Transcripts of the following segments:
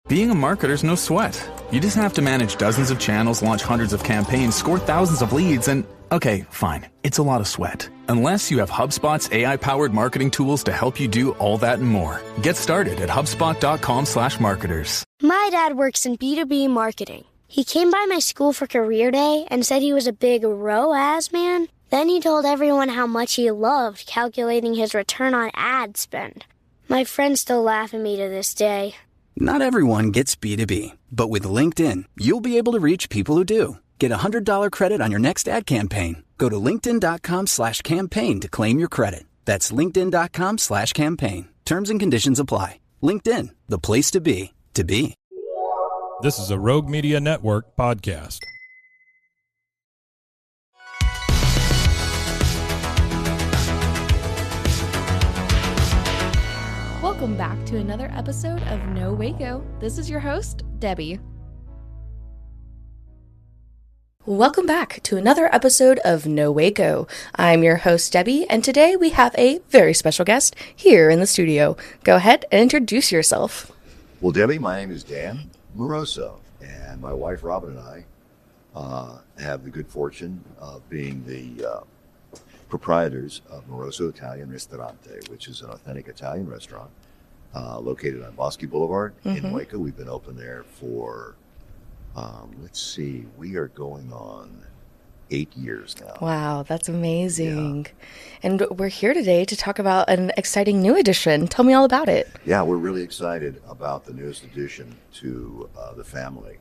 Being a marketer's no sweat. You just have to manage dozens of channels, launch hundreds of campaigns, score thousands of leads, and okay, fine, it's a lot of sweat. Unless you have HubSpot's AI-powered marketing tools to help you do all that and more. Get started at HubSpot.com/marketers. My dad works in B2B marketing. He came by my school for career day and said he was a big ROAS man. Then he told everyone how much he loved calculating his return on ad spend. My friends still laugh at me to this day. Not everyone gets B2B, but with LinkedIn, you'll be able to reach people who do. Get a $100 credit on your next ad campaign. Go to linkedin.com/campaign to claim your credit. That's linkedin.com/campaign. Terms and conditions apply. LinkedIn, the place to be, to be. This is a Rogue Media Network podcast. Welcome back to another episode of No Waco. This is your host, Debbie. Welcome back to another episode of No Waco. I'm your host, Debbie, and today we have a very special guest here in the studio. Go ahead and introduce yourself. Well, Debbie, my name is Dan Moroso, and my wife, Robin, and I have the good fortune of being the proprietors of Moroso Italian Ristorante, which is an authentic Italian restaurant located on Bosque Boulevard in Waco. We've been open there for, we are going on 8 years now. Wow, that's amazing. Yeah. And we're here today to talk about an exciting new addition. Tell me all about it. Yeah, we're really excited about the newest addition to the family.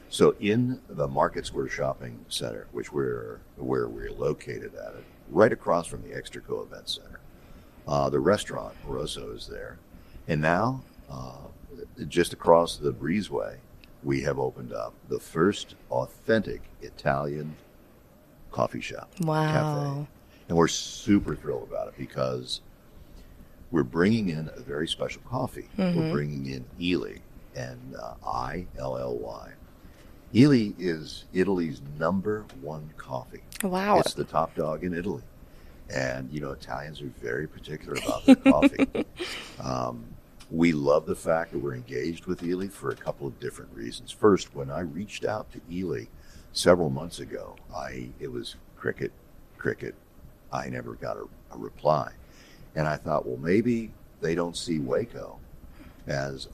So in the Market Square Shopping Center, where we're located at it, right across from the Extraco Event Center, the restaurant, Moroso, is there. And now, just across the breezeway, we have opened up the first authentic Italian coffee shop, cafe. And we're super thrilled about it because we're bringing in a very special coffee. We're bringing in Ely, and ILLY. Ely is Italy's #1 coffee. Wow. It's the top dog in Italy. And, you know, Italians are very particular about their coffee. We love the fact that we're engaged with Ely for a couple of different reasons. First, when I reached out to Ely several months ago, it was cricket. I never got a reply. And I thought, well, maybe they don't see Waco as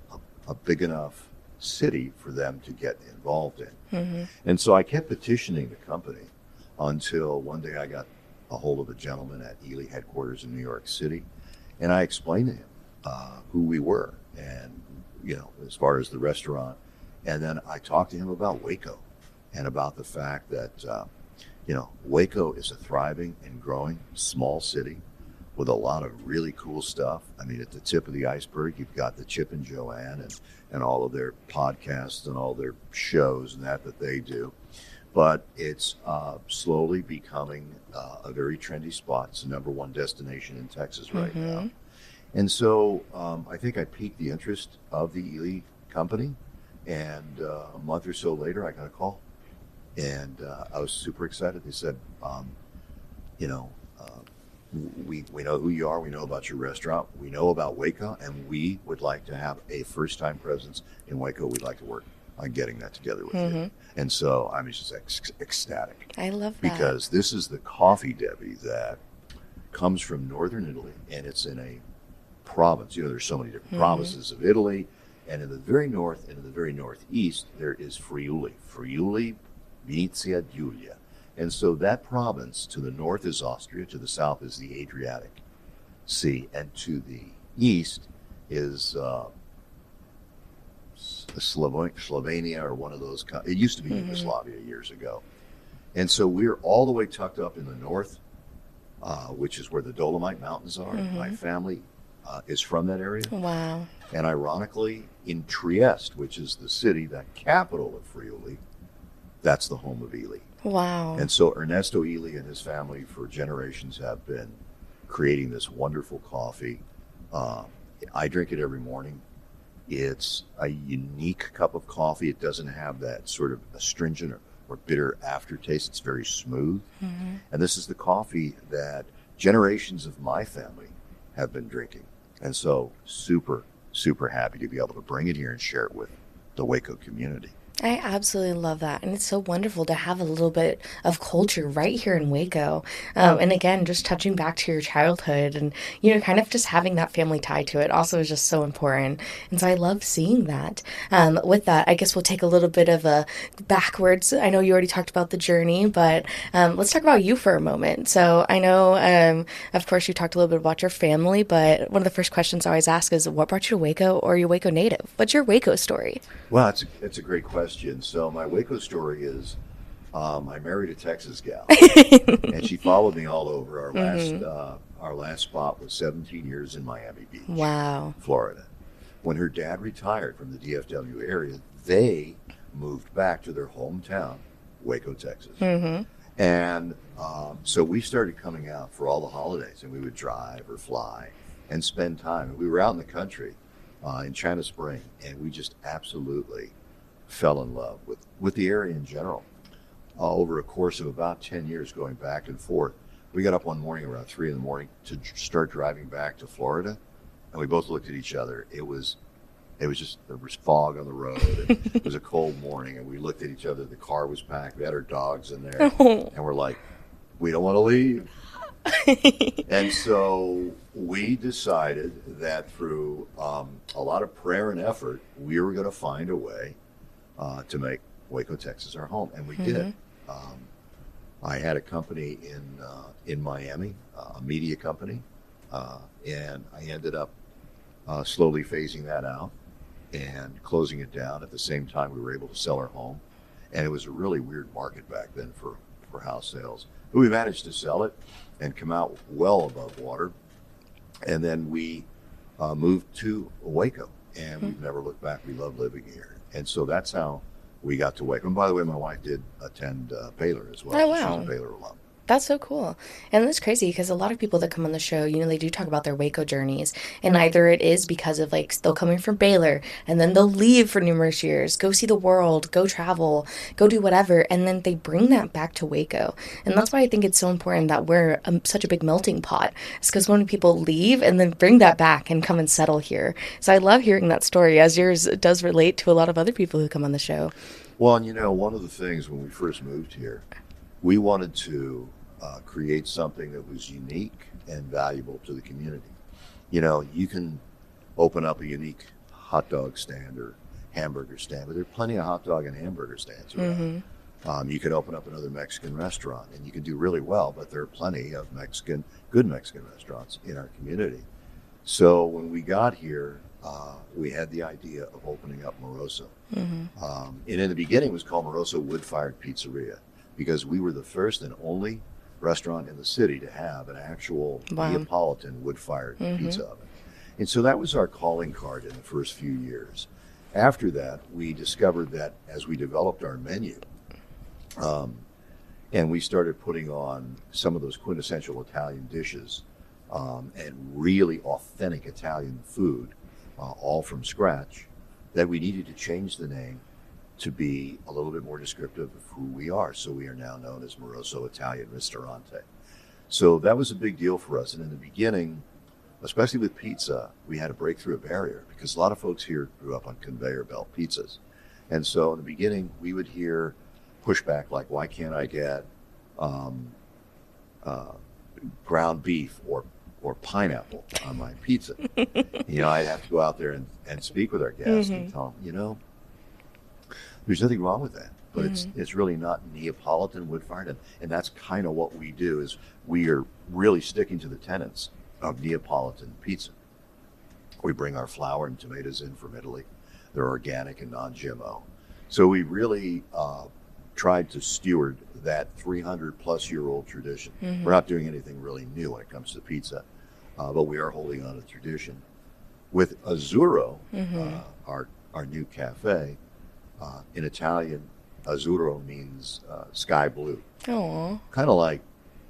a big enough city for them to get involved in. And so I kept petitioning the company until one day I got a hold of a gentleman at Ely headquarters in New York City, and I explained to him who we were and, you know, as far as the restaurant. And then I talked to him about Waco and about the fact that, Waco is a thriving and growing small city with a lot of really cool stuff. I mean, at the tip of the iceberg, you've got the Chip and Joanne and all of their podcasts and all their shows and that they do. But it's slowly becoming a very trendy spot. It's the #1 destination in Texas right now. And so I think I piqued the interest of the Ely company. And a month or so later, I got a call. And I was super excited. They said, we know who you are. We know about your restaurant. We know about Waco. And we would like to have a first-time presence in Waco. We'd like to work on getting that together with you. And so I'm just ecstatic. I love that. Because this is the coffee, Debbie, that comes from northern Italy, and it's in a province. You know, there's so many different provinces of Italy, and in the very north and in the very northeast, there is Friuli, Venezia Giulia. And so that province, to the north is Austria, to the south is the Adriatic Sea, and to the east is Slovenia, or one of those. It used to be Yugoslavia years ago. And so we're all the way tucked up in the north, which is where the Dolomite Mountains are. My family is from that area. Wow. And ironically, in Trieste, which is the city, the capital of Friuli, that's the home of Ely. Wow. And so Ernesto Ely and his family for generations have been creating this wonderful coffee. I drink it every morning. It's a unique cup of coffee. It doesn't have that sort of astringent or bitter aftertaste. It's very smooth. And this is the coffee that generations of my family have been drinking. And so super, super happy to be able to bring it here and share it with the Waco community. I absolutely love that. And it's so wonderful to have a little bit of culture right here in Waco. And again, just touching back to your childhood and, kind of just having that family tie to it also is just so important. And so I love seeing that. With that, I guess we'll take a little bit of a backwards. I know you already talked about the journey, but let's talk about you for a moment. So I know, of course, you talked a little bit about your family, but one of the first questions I always ask is, what brought you to Waco, or are you Waco native? What's your Waco story? Well, it's a great question. So my Waco story is, I married a Texas gal, and she followed me all over. Our last spot was 17 years in Miami Beach, wow, Florida. When her dad retired from the DFW area, they moved back to their hometown, Waco, Texas. And so we started coming out for all the holidays, and we would drive or fly and spend time. And we were out in the country in China Spring, and we just absolutely fell in love with the area in general. Over a course of about 10 years going back and forth, we got up one morning around 3 in the morning to start driving back to Florida, and we both looked at each other. It was just, there was fog on the road, and it was a cold morning, and we looked at each other. The car was packed. We had our dogs in there, and we're like, we don't want to leave. And so we decided that through a lot of prayer and effort, we were going to find a way to make Waco, Texas our home, and we did. I had a company in Miami, a media company, and I ended up slowly phasing that out and closing it down. At the same time, we were able to sell our home, and it was a really weird market back then for house sales. But we managed to sell it and come out well above water, and then we moved to Waco, and we've never looked back. We love living here. And so that's how we got to Waco. And by the way, my wife did attend Baylor as well. Oh, wow. She's a Baylor alum. That's so cool. And that's crazy because a lot of people that come on the show, they do talk about their Waco journeys. And either it is because of they'll come in from Baylor and then they'll leave for numerous years, go see the world, go travel, go do whatever. And then they bring that back to Waco. And that's why I think it's so important that we're such a big melting pot. It's because when people leave and then bring that back and come and settle here. So I love hearing that story, as yours does relate to a lot of other people who come on the show. Well, and one of the things when we first moved here, we wanted to create something that was unique and valuable to the community. You can open up a unique hot dog stand or hamburger stand, but there are plenty of hot dog and hamburger stands around. You can open up another Mexican restaurant, and you can do really well, but there are plenty of good Mexican restaurants in our community. So when we got here, we had the idea of opening up Moroso. And in the beginning, it was called Moroso Wood-Fired Pizzeria, because we were the first and only restaurant in the city to have an actual Neapolitan wood-fired pizza oven. And so that was our calling card in the first few years. After that, we discovered that as we developed our menu, and we started putting on some of those quintessential Italian dishes and really authentic Italian food, all from scratch, that we needed to change the name to be a little bit more descriptive of who we are. So we are now known as Moroso Italian Ristorante. So that was a big deal for us. And in the beginning, especially with pizza, we had to break through a barrier because a lot of folks here grew up on conveyor belt pizzas. And so in the beginning, we would hear pushback like, why can't I get ground beef or pineapple on my pizza? I'd have to go out there and speak with our guests and tell them, there's nothing wrong with that, but it's really not Neapolitan wood-fired, and that's kind of what we do. Is we are really sticking to the tenets of Neapolitan pizza. We bring our flour and tomatoes in from Italy. They're organic and non-GMO. So we really tried to steward that 300-plus-year-old tradition. We're not doing anything really new when it comes to pizza, but we are holding on to tradition. With Azzurro, our new cafe, in Italian, Azzurro means sky blue. Aww. Kind of like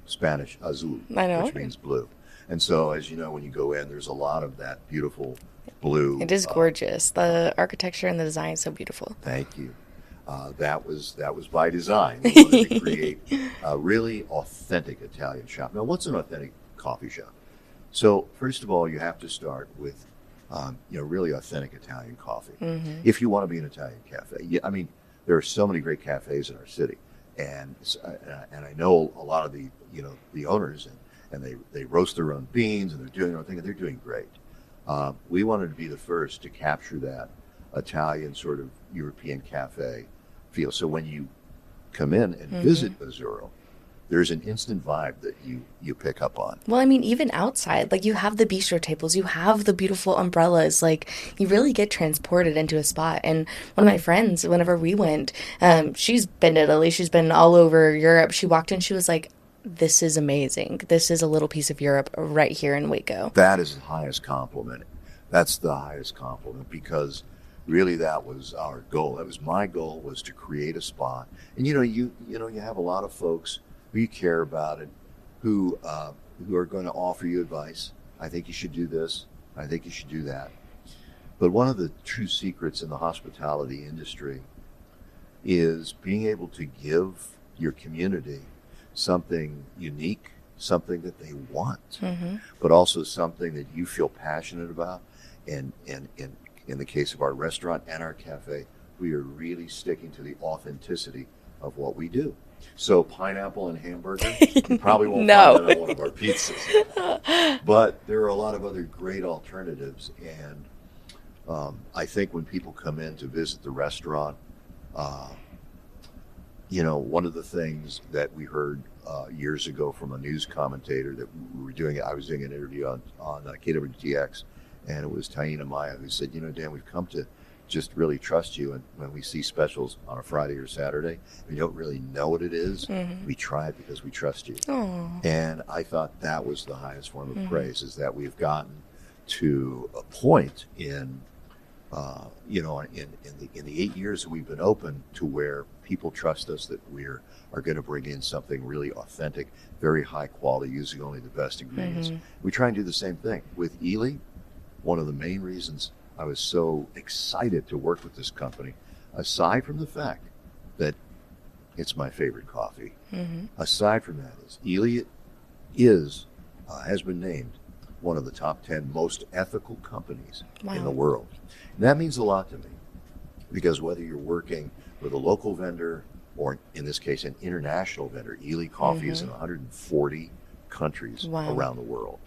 Spanish azul, which means blue. And so, as you know, when you go in, there's a lot of that beautiful blue. It is gorgeous. The architecture and the design is so beautiful. Thank you. That was by design. We wanted to create a really authentic Italian shop. Now, what's an authentic coffee shop? So, first of all, you have to start with really authentic Italian coffee. If you want to be an Italian cafe, I mean, there are so many great cafes in our city, and I know a lot of the owners, and they roast their own beans, and they're doing their own thing, and they're doing great. We wanted to be the first to capture that Italian sort of European cafe feel. So when you come in and visit Azzurro, there's an instant vibe that you pick up on. Well, I mean, even outside, like you have the bistro tables, you have the beautiful umbrellas, like you really get transported into a spot. And one of my friends, whenever we went, she's been to Italy, she's been all over Europe. She walked in, she was like, this is amazing. This is a little piece of Europe right here in Waco. That is the highest compliment. That's the highest compliment, because really that was our goal. That was my goal, was to create a spot. And you have a lot of folks who you care about it, who are going to offer you advice. I think you should do this. I think you should do that. But one of the true secrets in the hospitality industry is being able to give your community something unique, something that they want, but also something that you feel passionate about. And in the case of our restaurant and our cafe, we are really sticking to the authenticity of what we do. So pineapple and hamburger, you probably won't find that on one of our pizzas. But there are a lot of other great alternatives. And I think when people come in to visit the restaurant, one of the things that we heard years ago from a news commentator that I was doing an interview on KWTX, and it was Taina Maya who said, Dan, we've come to just really trust you. And when we see specials on a Friday or Saturday, we don't really know what it is. We try it because we trust you. Aww. And I thought that was the highest form of praise, is that we've gotten to a point in the 8 years that we've been open to where people trust us that we are going to bring in something really authentic, very high quality, using only the best ingredients. We try and do the same thing with Ely. One of the main reasons I was so excited to work with this company, aside from the fact that it's my favorite coffee, aside from that, is Ely has been named one of the top 10 most ethical companies in the world. And that means a lot to me, because whether you're working with a local vendor or, in this case, an international vendor, Ely Coffee is in 140 countries around the world.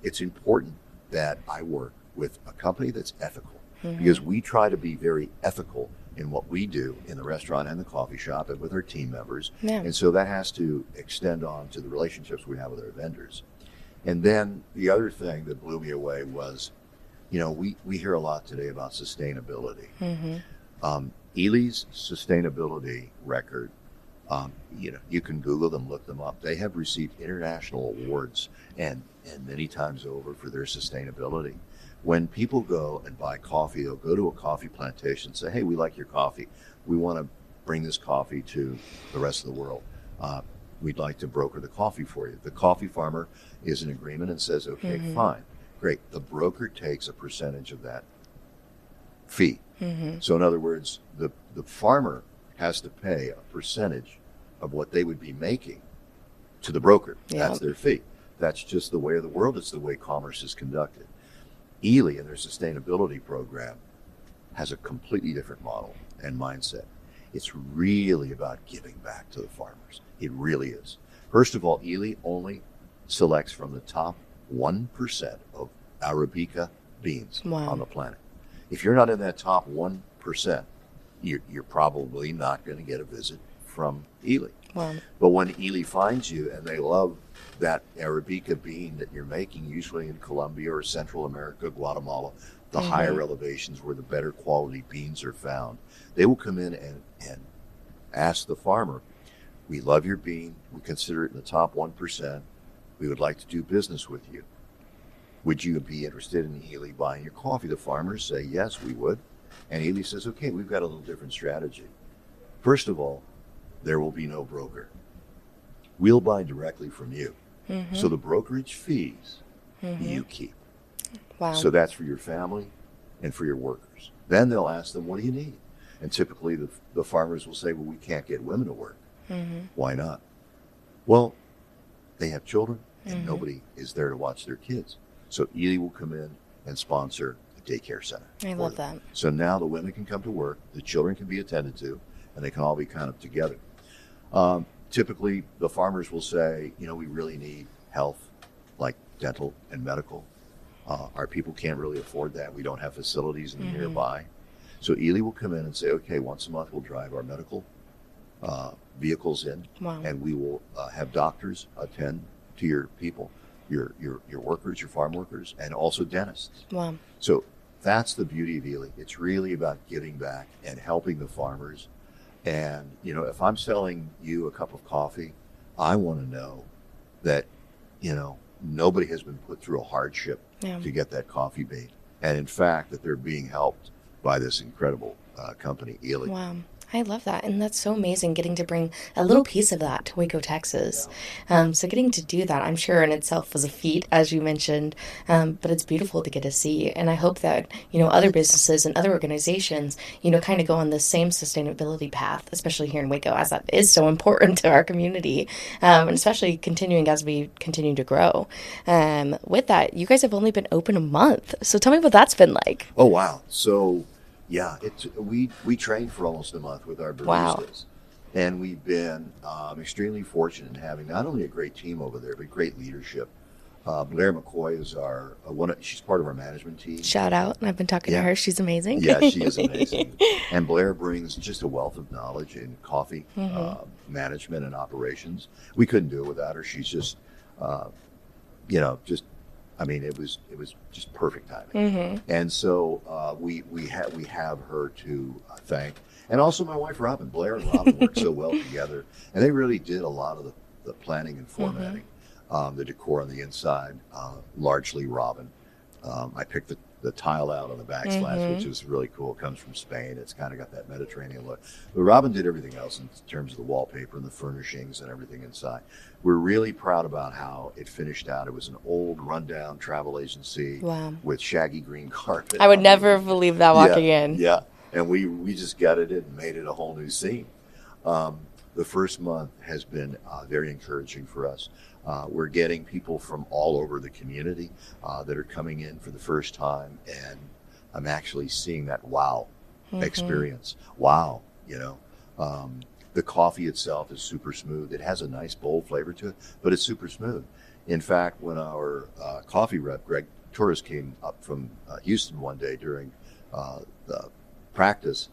It's important that I work with a company that's ethical, because we try to be very ethical in what we do in the restaurant and the coffee shop and with our team members. And so that has to extend on to the relationships we have with our vendors. And then the other thing that blew me away was, we hear a lot today about sustainability. Ely's sustainability record, you can Google them, look them up. They have received international awards and many times over for their sustainability. When people go and buy coffee, they'll go to a coffee plantation and say, hey, we like your coffee. We want to bring this coffee to the rest of the world. We'd like to broker the coffee for you. The coffee farmer is in agreement and says, okay, fine, great. The broker takes a percentage of that fee. So in other words, the farmer has to pay a percentage of what they would be making to the broker. That's their fee. That's just the way of the world. It's the way commerce is conducted. Ely and their sustainability program has a completely different model and mindset. It's really about giving back to the farmers. It really is. First of all, Ely only selects from the top 1% of Arabica beans on the planet. If you're not in that top 1%, you're probably not going to get a visit from Ely. But when Ely finds you and they love that Arabica bean that you're making, usually in Colombia or Central America, Guatemala, the higher elevations where the better quality beans are found, they will come in and ask the farmer, we love your bean, we consider it in the top 1%, we would like to do business with you. Would you be interested in Ely buying your coffee? The farmers say, yes, we would. And Ely says, okay, we've got a little different strategy. First of all, there will be no broker. We'll buy directly from you. So the brokerage fees you keep. So that's for your family and for your workers. Then they'll ask them, what do you need? And typically the farmers will say, well, we can't get women to work. Why not? Well, they have children and nobody is there to watch their kids. So Ely will come in and sponsor a daycare center. I love that. So now the women can come to work, the children can be attended to, and they can all be kind of together. Typically, the farmers will say, we really need health, like dental and medical. Our people can't really afford that. We don't have facilities nearby. So Ely will come in and say, okay, once a month we'll drive our medical vehicles in, and we will have doctors attend to your people, your workers, your farm workers, and also dentists. Wow. So that's the beauty of Ely. It's really about giving back and helping the farmers. And, if I'm selling you a cup of coffee, I want to know that, nobody has been put through a hardship to get that coffee made. And in fact, that they're being helped by this incredible company, Ely. Wow. I love that. And that's so amazing getting to bring a little piece of that to Waco, Texas. So getting to do that, I'm sure in itself was a feat, as you mentioned, but it's beautiful to get to see. And I hope that, other businesses and other organizations, kind of go on the same sustainability path, especially here in Waco, as that is so important to our community, and especially continuing as we continue to grow. With that, you guys have only been open a month. So tell me what that's been like. Oh, wow. So yeah, we trained for almost a month with our baristas. Wow. And we've been extremely fortunate in having not only a great team over there, but great leadership. Blair McCoy is she's part of our management team. Shout out. I've been talking to her. She's amazing. Yeah, she is amazing. And Blair brings just a wealth of knowledge in coffee management and operations. We couldn't do it without her. She's just, it was just perfect timing. And so we have her to thank. And also my wife, Robin. Blair and Robin worked so well together. And they really did a lot of the planning and formatting. The decor on the inside, largely Robin. I picked the tile out on the backsplash, which is really cool. It comes from Spain. It's kind of got that Mediterranean look. But Robin did everything else in terms of the wallpaper and the furnishings and everything inside. We're really proud about how it finished out. It was an old, rundown travel agency with shaggy green carpet. I would never believe that walking in. Yeah, and we just gutted it and made it a whole new scene. The first month has been very encouraging for us. We're getting people from all over the community that are coming in for the first time, and I'm actually seeing that wow experience. Wow, the coffee itself is super smooth. It has a nice bold flavor to it, but it's super smooth. In fact, when our coffee rep, Greg Torres, came up from Houston one day during the practice,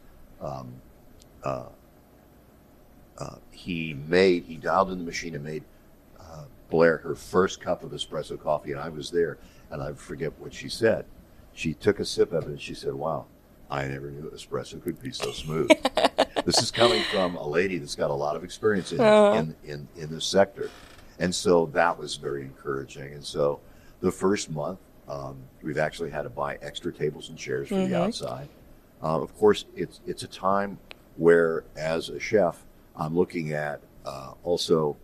he dialed in the machine and made Blair her first cup of espresso coffee, and I was there, and I forget what she said. She took a sip of it and she said, "Wow, I never knew espresso could be so smooth." This is coming from a lady that's got a lot of experience in this sector, and so that was very encouraging. And so the first month, we've actually had to buy extra tables and chairs for the outside. Of course, it's a time where, as a chef, I'm looking at also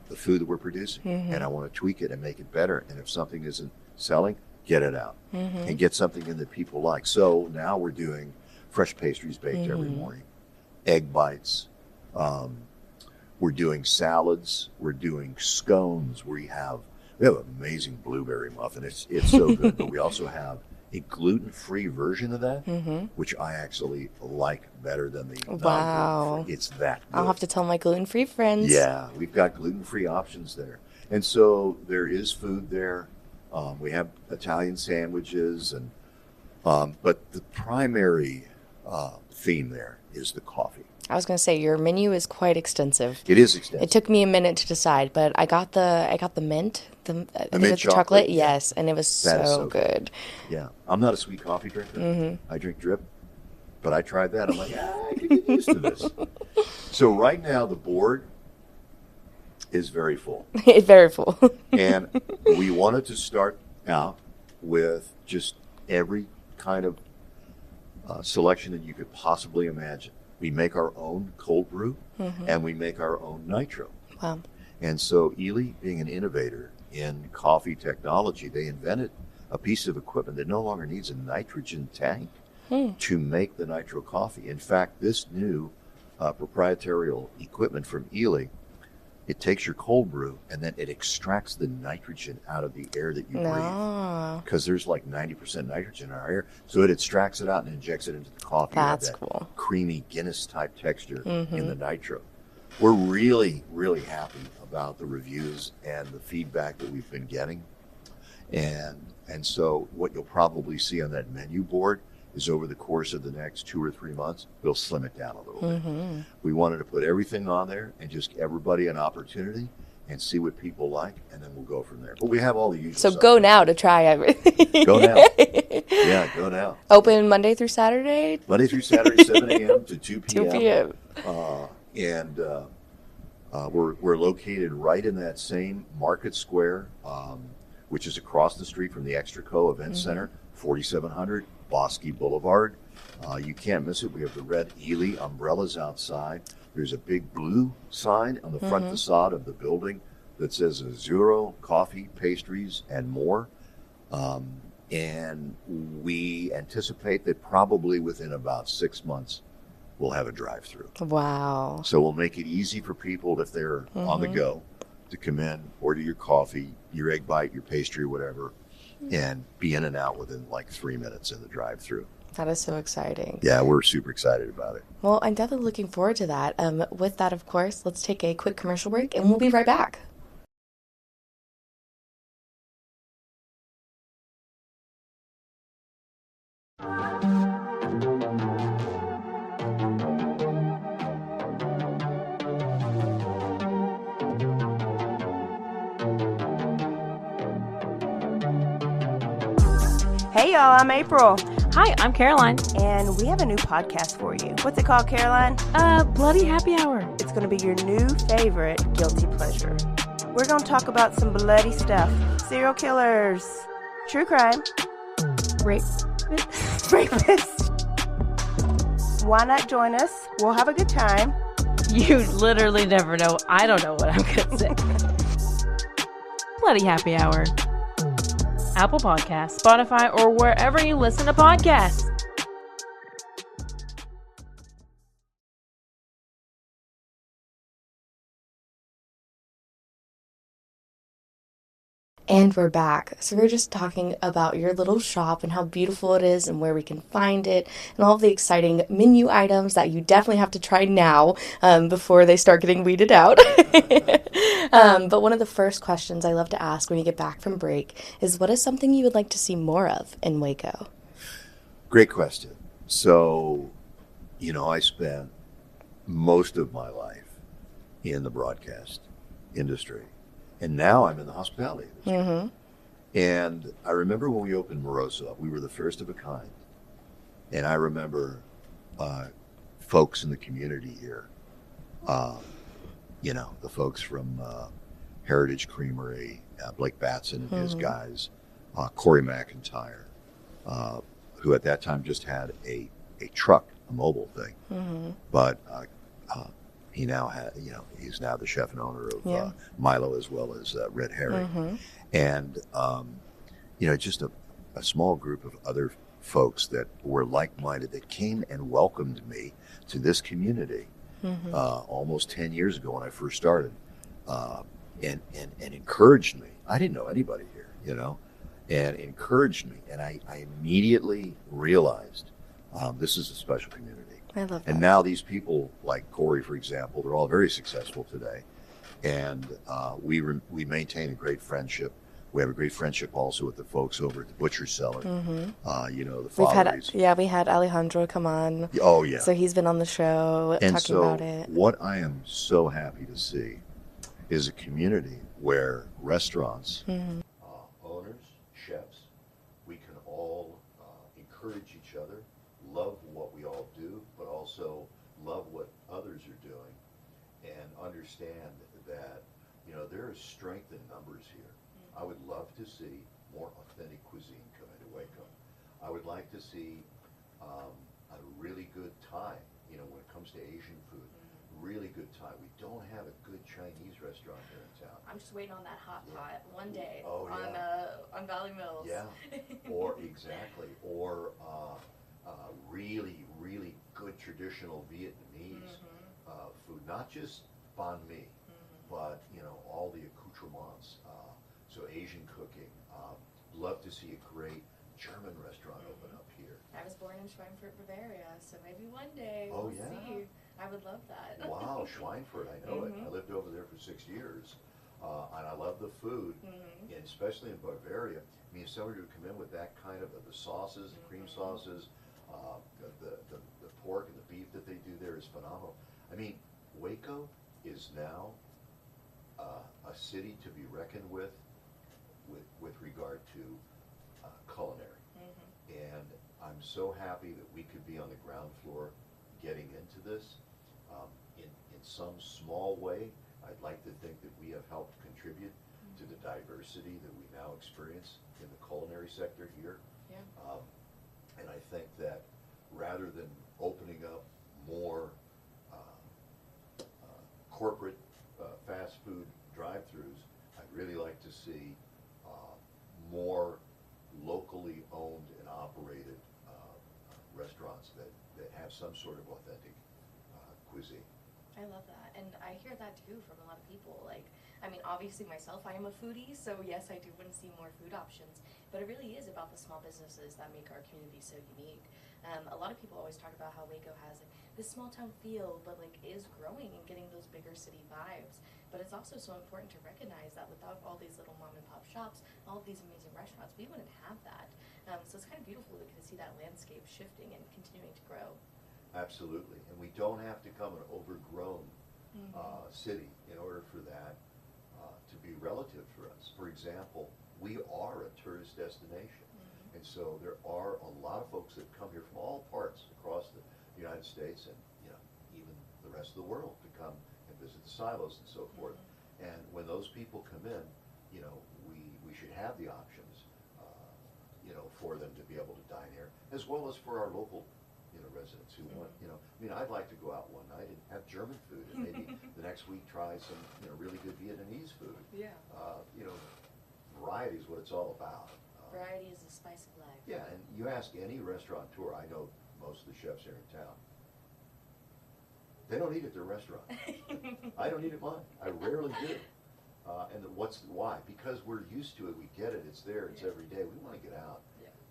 the food that we're producing, and I want to tweak it and make it better. And if something isn't selling, get it out and get something in that people like. So now we're doing fresh pastries baked every morning, egg bites. We're doing salads. We're doing scones. We have an amazing blueberry muffin. It's so good. But we also have a gluten-free version of that, which I actually like better than the non-gluten-free. It's that good. I'll have to tell my gluten-free friends. Yeah, we've got gluten-free options there. And so there is food there. We have Italian sandwiches, and but the primary theme there is the coffee. I was going to say your menu is quite extensive. It is extensive. It took me a minute to decide, but I got the mint, the mint chocolate, yes, and it was so good. Yeah, I'm not a sweet coffee drinker. I drink drip, but I tried that. I'm like, I can get used to this. So right now the board is very full. It's very full. And we wanted to start out with just every kind of selection that you could possibly imagine. We make our own cold brew, and we make our own nitro. Wow. And so Ely, being an innovator in coffee technology, they invented a piece of equipment that no longer needs a nitrogen tank to make the nitro coffee. In fact, this new proprietary equipment from Ely It takes your cold brew and then it extracts the nitrogen out of the air that you breathe. Because there's like 90% nitrogen in our air. So it extracts it out and injects it into the coffee. That's that cool. Creamy Guinness type texture in the nitro. We're really, really happy about the reviews and the feedback that we've been getting. And so what you'll probably see on that menu board is over the course of the next 2 or 3 months, we'll slim it down a little bit. We wanted to put everything on there and just give everybody an opportunity and see what people like, and then we'll go from there. But we have all the usual So stuff. go now to try everything. Go now. Yeah, go now. Open Monday through Saturday? Monday through Saturday, 7 a.m. to 2 p.m. 2 p.m. We're located right in that same market square, which is across the street from the Extraco Event Center, 4700 Bosque Boulevard. You can't miss it. We have the red Ely umbrellas outside. There's a big blue sign on the front facade of the building that says Azzurro Coffee, Pastries, and More. And we anticipate that probably within about 6 months, we'll have a drive-through. Wow. So we'll make it easy for people if they're on the go to come in, order your coffee, your egg bite, your pastry, whatever, and be in and out within like 3 minutes in the drive-through. That is so exciting. Yeah, we're super excited about it. Well, I'm definitely looking forward to that. With that, of course, let's take a quick commercial break and we'll be right back. Hey y'all, I'm April, Hi, I'm Caroline. and we have a new podcast for you. What's it called, Caroline? Bloody Happy Hour. It's going to be your new favorite guilty pleasure. We're going to talk about some bloody stuff. Serial killers, true crime, Rape. rapists. Why not join us? We'll have a good time. You literally never know. I don't know what I'm going to say. Bloody Happy Hour. Apple Podcasts, Spotify, or wherever you listen to podcasts. And we're back. So we're just talking about your little shop and how beautiful it is and where we can find it and all of the exciting menu items that you definitely have to try now before they start getting weeded out. But one of the first questions I love to ask when you get back from break is, what is something you would like to see more of in Waco? Great question. So, I spent most of my life in the broadcast industry. And now I'm in the hospitality industry. And I remember when we opened Moroso, we were the first of a kind. And I remember folks in the community here, the folks from Heritage Creamery, Blake Batson and his guys, Corey McIntyre, who at that time just had a truck, a mobile thing. But he now had, he's now the chef and owner of Milo as well as Red Herring. And, just a small group of other folks that were like-minded that came and welcomed me to this community almost 10 years ago when I first started and encouraged me. I didn't know anybody here, and encouraged me. And I immediately realized this is a special community. I love that. And now these people, like Corey, for example, they're all very successful today. And we maintain a great friendship. We have a great friendship also with the folks over at the Butcher Cellar. The Folleries. We had Alejandro come on. Oh, yeah. So he's been on the show talking about it. What I am so happy to see is a community where restaurants, owners, chefs, we can all encourage each other, love what we all do, but also love what others are doing, and understand that, there is strength in numbers here. I would love to see more authentic cuisine come into Waco. I would like to see a really good Thai, when it comes to Asian food, really good Thai. We don't have a good Chinese restaurant here in town. I'm just waiting on that hot pot one day on Valley Mills. Yeah, or really, really good traditional Vietnamese food, not just banh mi, but you know, all the accoutrements, so Asian cooking. Love to see a great German restaurant open up here. I was born in Schweinfurt, Bavaria, so maybe one day Oh, we'll yeah? see. I would love that. Wow, Schweinfurt, I know it. I lived over there for 6 years. And I love the food, and especially in Bavaria. I mean, if somebody would come in with that kind of the sauces, the cream sauces, the pork and the beef that they do there is phenomenal. I mean, Waco is now a city to be reckoned with regard to culinary. And I'm so happy that we could be on the ground floor getting into this. In some small way, I'd like to think that we have helped contribute to the diversity that we now experience in the culinary sector here. Yeah. And I think that rather than opening up more corporate fast food drive-throughs, I'd really like to see more locally owned and operated restaurants that have some sort of authentic cuisine. I love that, and I hear that too from a lot of people. Like, I mean, obviously myself, I am a foodie, so yes, I do want to see more food options, but it really is about the small businesses that make our community so unique. A lot of people always talk about how Waco has like this small town feel, but like is growing and getting those bigger city vibes. But it's also so important to recognize that without all these little mom and pop shops, all of these amazing restaurants, we wouldn't have that. So it's kind of beautiful to see that landscape shifting and continuing to grow. Absolutely, and we don't have to come an overgrown city in order for that to be relative for us. For example, we are a tourist destination, and so there are a lot of folks that come here from all parts across the United States and even the rest of the world to come and visit the silos and so forth. And when those people come in, we should have the options, for them to be able to dine here, as well as for our local residents who want, I mean, I'd like to go out one night and have German food and maybe the next week try some, really good Vietnamese food. Yeah. Variety is what it's all about. Variety is the spice of life. Yeah, and you ask any restaurateur, I know most of the chefs here in town, they don't eat at their restaurant. I don't eat at mine. I rarely do. And why? Because we're used to it, we get it, it's there, it's every day. We want to get out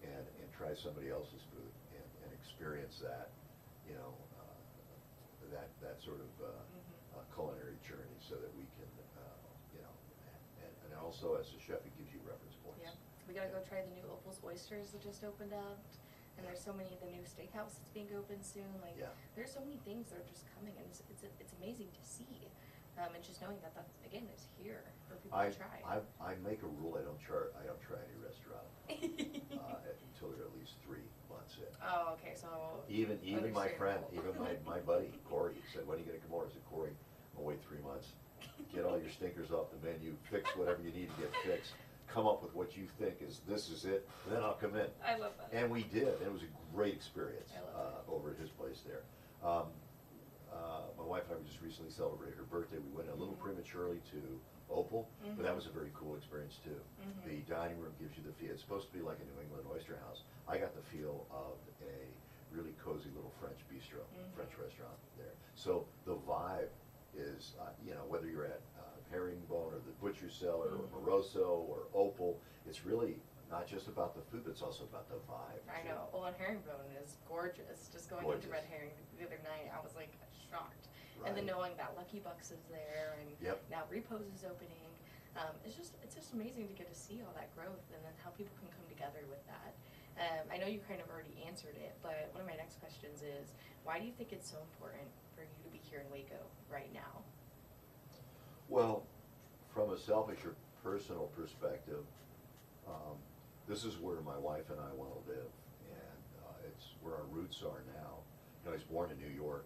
and try somebody else's food and experience that, that sort of culinary journey so that we can, and also as a chef, it gives you reference points. Yeah, we gotta go try the new Opal's Oysters that just opened up. And there's so many, the new steakhouse that's being opened soon. Like, there's so many things that are just coming, and it's amazing to see. And just knowing that again is here for people to try. I make a rule: I don't try any restaurant until they're at least 3 months in. Oh, okay. So even my friend, even my buddy Corey said, "When are you going to come over?" I said, "Corey, I'll wait 3 months. Get all your stinkers off the menu. Fix whatever you need to get fixed. Come up with what you think this is it, and then I'll come in." I love that. And we did. And it was a great experience over at his place there. My wife and I just recently celebrated her birthday. We went a little prematurely to Opal, but that was a very cool experience too. The dining room gives you the feel. It's supposed to be like a New England oyster house. I got the feel of a really cozy little French bistro, French restaurant there. So the vibe is, whether you're at Herringbone or the Butcher Cellar or Moroso or Opal, it's really not just about the food, but it's also about the vibe. I know. Well, and Herringbone is gorgeous. Just going into Red Herring the other night, I was like shocked. Right. And then knowing that Lucky Bucks is there, and now Repose is opening, it's just amazing to get to see all that growth and then how people can come together with that. I know you kind of already answered it, but one of my next questions is, why do you think it's so important for you to be here in Waco right now? Well, from a selfish or personal perspective, this is where my wife and I want to live, and it's where our roots are now. I was born in New York,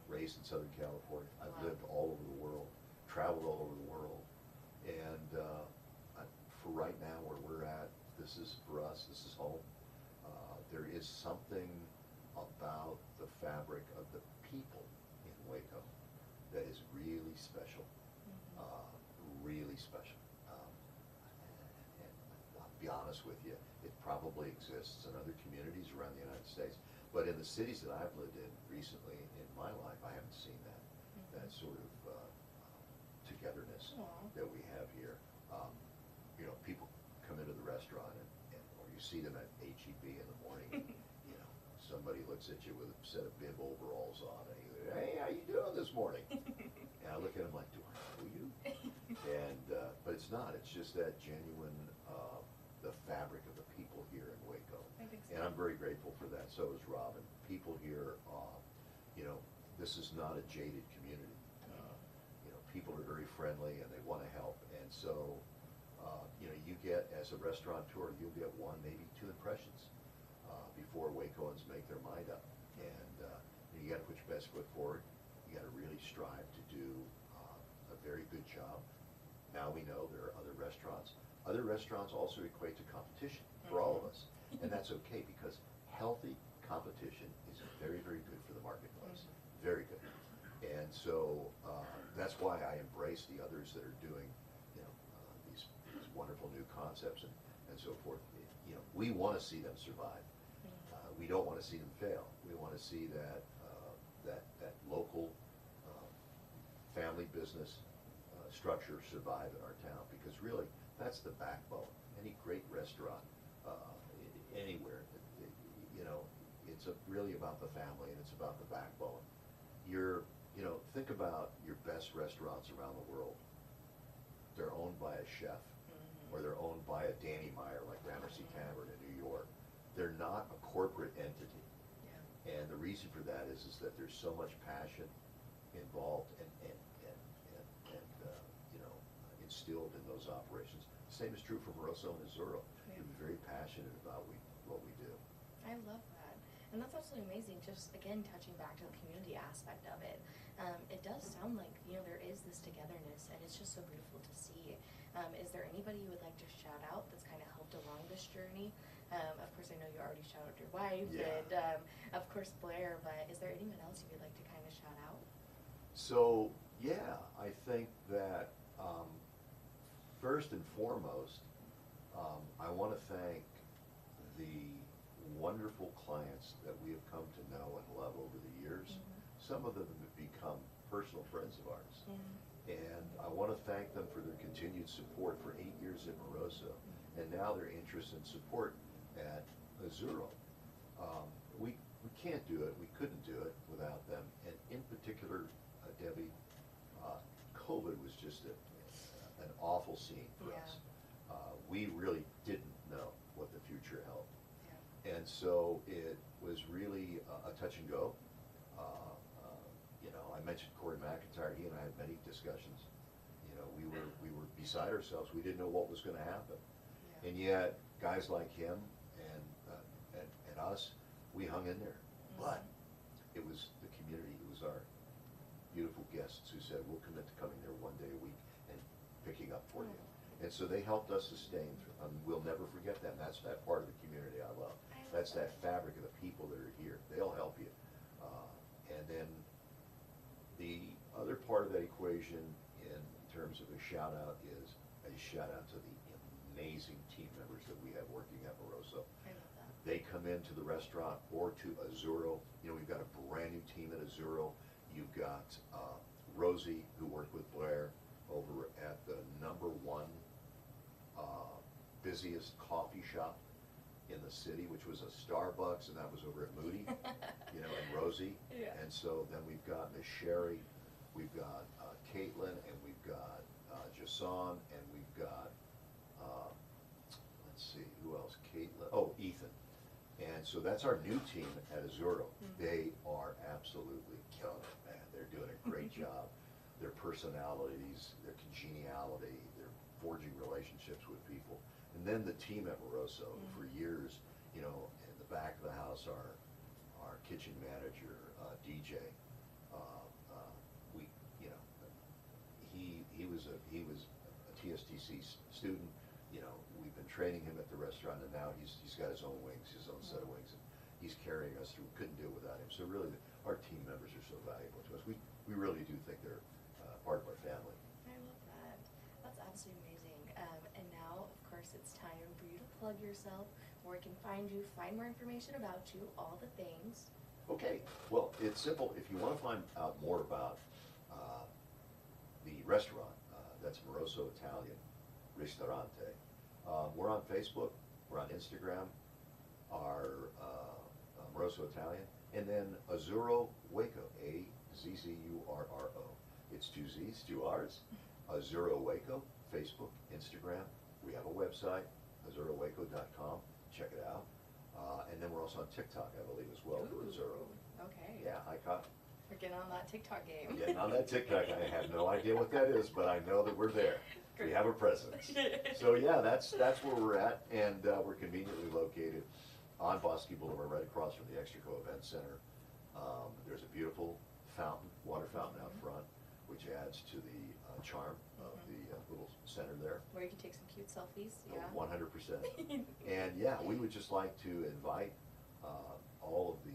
raised in Southern California. I've lived all over the world, traveled all over the world, and for right now where we're at, this is, for us, this is home. There is something about the fabric of the people in Waco that is really special, really special. And I'll be honest with you, it probably exists in other communities around the United States, but in the cities that I've lived in recently in my life, I haven't seen that sort of togetherness that we have here. You know, people come into the restaurant or you see them at HEB in the morning, and, you know, somebody looks at you with a set of bib overalls on, and you go, "Hey, how you doing this morning?" And I look at them like, "Do I know you?" And but it's not. It's just that genuine, the fabric of the people here in Waco. I think so. And I'm very grateful for that. So is Robin. People here, you know, this is not a jaded community. You know, people are very friendly and they want to help. And so, you know, you get, as a restaurateur, you'll get one, maybe two impressions before Wacoans make their mind up. And you got to put your best foot forward. You got to really strive to do a very good job. Now we know there are other restaurants. Other restaurants also equate to competition for all of us. And that's okay, because healthy competition is very, very good for the marketplace. Very good. And so that's why I embrace the others that are doing, you know, these wonderful new concepts and so forth. You know, we want to see them survive. We don't want to see them fail. We want to see that that local family business structure survive in our town, because really that's the backbone. Any great restaurant anywhere, you know, it's really about the family and it's about the backbone. You know, think about your best restaurants around the world. They're owned by a chef, or they're owned by a Danny Meyer, like Gramercy Tavern in New York. They're not a corporate entity. Yeah. And the reason for that is that there's so much passion involved and you know, instilled in those operations. The same is true for Moroso and Azzurro. Yeah. We're very passionate about what we do. I love that. And that's absolutely amazing. Just, again, touching back to the community aspect of it. It does sound like, you know, there is this togetherness, and it's just so beautiful to see. Is there anybody you would like to shout out that's kind of helped along this journey? Of course, I know you already shouted out your wife, and of course Blair, but is there anyone else you would like to kind of shout out? So, yeah, I think that first and foremost, I want to thank the wonderful clients that we have come to know and love over the years. Some of them have become personal friends of ours. And I want to thank them for their continued support for 8 years at Moroso, and now their interest and support at Azzurro. We can't do it, we couldn't do it without them. And in particular, Debbie, COVID was just an awful scene for us. We really didn't know what the future held. And so it was really a touch and go. You know, I mentioned Corey McIntyre. He and I had many discussions. You know, we were beside ourselves. We didn't know what was going to happen. And yet, guys like him and us, we hung in there. But it was the community. It was our beautiful guests who said, "We'll commit to coming there one day a week and picking up for you." And so they helped us sustain through. We'll never forget that. And that's that part of the community I love. That's that fabric of the people that are here. They'll help you. And then the other part of that equation in terms of a shout out is a shout out to the amazing team members that we have working at Moroso. I love that. They come into the restaurant or to Azzurro. You know, we've got a brand new team at Azzurro. You've got Rosie, who worked with Blair over at the #1 busiest coffee shop in the city, which was a Starbucks, and that was over at Moody, you know, and Rosie. And so then we've got Miss Sherry, we've got Caitlin, and we've got Jason, and we've got, let's see, who else? Caitlin, oh, Ethan. And so that's our new team at Azzurro. They are absolutely killing it, man. They're doing a great job. Their personalities, their congeniality, they're forging relationships with people. And then the team at Moroso, for years, you know, in the back of the house, our kitchen manager, DJ, we, you know, he was a TSTC student. You know, we've been training him at the restaurant, and now he's got his own wings, his own set of wings, and he's carrying us through. Couldn't do it without him. So really, our team members are so valuable to us. We really do think they're part of our family. I love that. That's absolutely amazing. And now, of course, it's time for you to plug yourself, where we can find you, find more information about you, all the things. Okay. Well, it's simple. If you want to find out more about the restaurant That's Moroso Italian, Ristorante. We're on Facebook, we're on Instagram, our Moroso Italian, and then Azzurro Waco, Azzurro. It's 2 Z's, 2 R's. Azzurro Waco, Facebook, Instagram. We have a website, azzurrowaco.com. Check it out. And then we're also on TikTok, I believe, as well, for Azzurro. Okay. Yeah, I caught. We're getting on that TikTok game. Getting on that TikTok. I have no idea what that is, but I know that we're there. We have a presence. So yeah, that's where we're at, and we're conveniently located on Bosque Boulevard, right across from the Extraco Event Center. There's a beautiful fountain, water fountain out front, which adds to the charm of the little center there. Where you can take some cute selfies. Yeah. 100%. And yeah, we would just like to invite all of the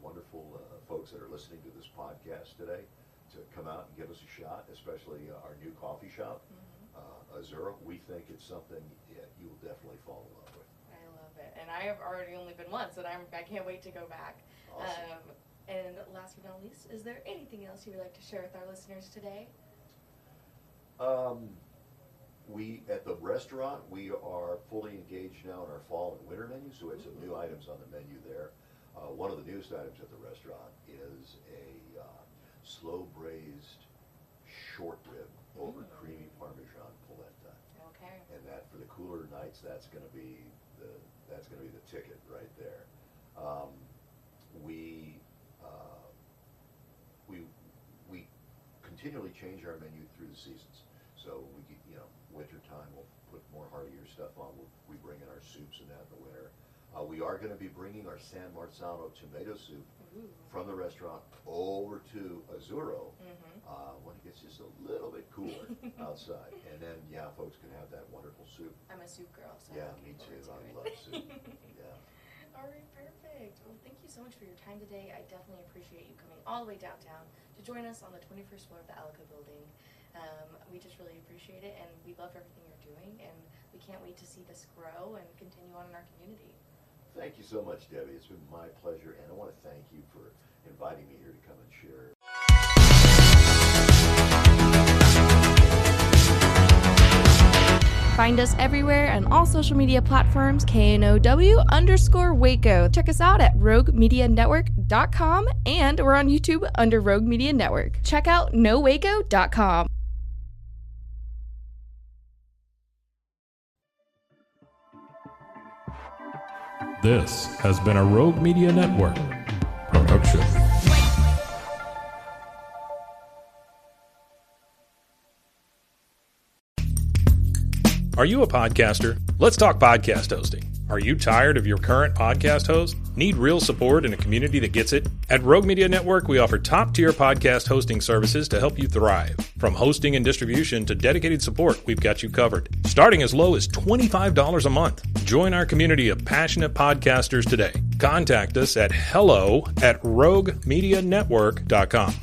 wonderful folks that are listening to this podcast today to come out and give us a shot, especially our new coffee shop, Azzurro. We think it's something you will definitely fall in love with. I love it. And I have already only been once, and I can't wait to go back. Awesome. And last but not least, is there anything else you would like to share with our listeners today? We, at the restaurant, we are fully engaged now in our fall and winter menu, so we have some new items on the menu there. One of the newest items at the restaurant is a slow braised short rib over creamy Parmesan polenta. Okay. And that, for the cooler nights, that's going to be the ticket right there. We continually change our menu through the seasons. So winter time we'll put more heartier stuff on. We bring in our soups and that in the winter. We are going to be bringing our San Marzano tomato soup from the restaurant over to Azzurro when it gets just a little bit cooler outside. And then, folks can have that wonderful soup. I'm a soup girl. So yeah, me too. I love soup. Yeah. All right, perfect. Well, thank you so much for your time today. I definitely appreciate you coming all the way downtown to join us on the 21st floor of the Alico building. We just really appreciate it, and we love everything you're doing, and we can't wait to see this grow and continue on in our community. Thank you so much, Debbie. It's been my pleasure, and I want to thank you for inviting me here to come and share. Find us everywhere on all social media platforms, KNOW_Waco. Check us out at roguemedianetwork.com, and we're on YouTube under Rogue Media Network. Check out nowaco.com. This has been a Rogue Media Network production. Are you a podcaster? Let's talk podcast hosting. Are you tired of your current podcast host? Need real support in a community that gets it? At Rogue Media Network, we offer top-tier podcast hosting services to help you thrive. From hosting and distribution to dedicated support, we've got you covered. Starting as low as $25 a month. Join our community of passionate podcasters today. Contact us at hello@roguemedianetwork.com.